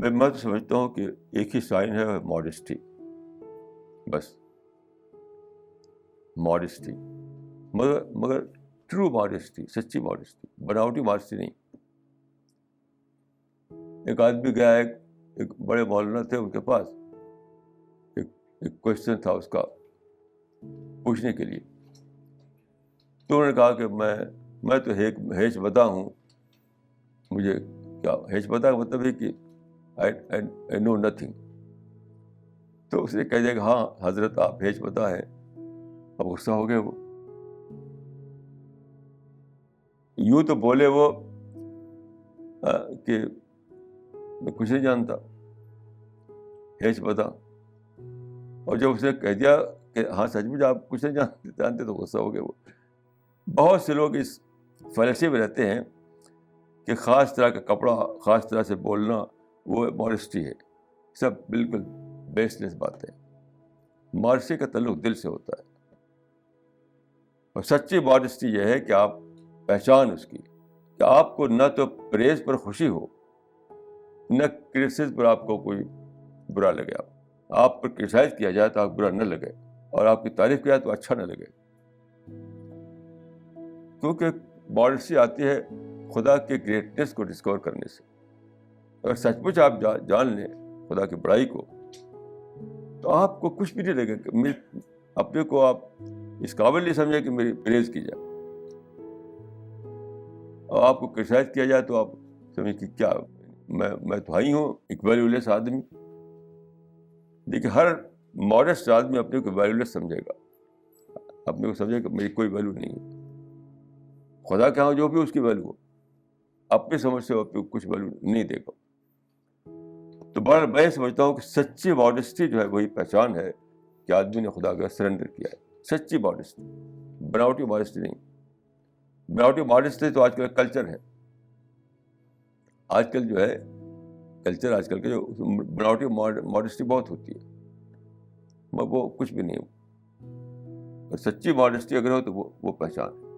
میں تو سمجھتا ہوں کہ ایک ہی سائن ہے ماڈیسٹی، بس ماڈیسٹی، مگر ٹرو ماڈیسٹی، سچی ماڈیسٹی، بناوٹی ماڈیسٹی نہیں. ایک آدمی گیا، ایک بڑے مولانا تھے، ان کے پاس ایک کوشچن تھا اس کا پوچھنے کے لیے. تو انہوں نے کہا کہ میں تو ہیچ بتا ہوں. مجھے کیا ہیچ بتا کا مطلب ہے کہ I know nothing. تو اس نے کہہ دیا کہ ہاں حضرت آپ ہیچ بتا ہے. اب غصہ ہو گئے وہ. یوں تو بولے وہ کہ میں کچھ نہیں جانتا، ہیچ بتا. اور جب اس نے کہہ دیا کہ ہاں سچ مچ آپ کچھ نہیں جانتے تو غصہ ہو گئے وہ. بہت سے لوگ اس فلسفے میں رہتے ہیں کہ خاص طرح کا کپڑا، خاص طرح سے بولنا وہ ماڈسٹی ہے. سب بالکل بیس لیس بات ہے. ماڈسٹی کا تعلق دل سے ہوتا ہے. اور سچی ماڈسٹی یہ ہے کہ آپ پہچان اس کی کہ آپ کو نہ تو پریز پر خوشی ہو، نہ کرٹیسزم پر آپ کو کوئی برا لگے. آپ پر کرٹیسائز کیا جائے تو آپ برا نہ لگے، اور آپ کی تعریف کیا جائے تو اچھا نہ لگے. کیونکہ ماڈسٹی آتی ہے خدا کے گریٹنس کو ڈسکور کرنے سے. اگر سچ مچ آپ جان لیں خدا کی بڑائی کو تو آپ کو کچھ بھی نہیں لگے کہ اپنے کو آپ اس قابل نہیں سمجھے کہ میری پریز کی جائے. اور آپ کو کرٹیسائز کیا جائے تو آپ سمجھیں کہ کیا میں تو ہی ہوں ایک ویلیو لیس آدمی. دیکھیے ہر ماڈسٹ آدمی اپنے کو ویلیو لیس سمجھے گا، اپنے کو سمجھے کہ میری کوئی ویلیو نہیں ہے. خدا کے ہاں جو بھی اس کی ویلیو ہو، اپنی سمجھ سے اپنے کو کچھ ویلیو نہیں دے گا. تو بہرحال میں سمجھتا ہوں کہ سچی ماڈسٹی جو ہے وہی پہچان ہے کہ آدمی نے خدا کا سرنڈر کیا ہے. سچی ماڈسٹی، بناوٹی ماڈسٹی نہیں. بناوٹی ماڈسٹی تو آج کل کلچر ہے. آج کل جو ہے کلچر، آج کل کے جو بناوٹی ماڈسٹی بہت ہوتی ہے، وہ کچھ بھی نہیں ہو. اور سچی ماڈسٹی اگر ہو تو وہ پہچان ہے.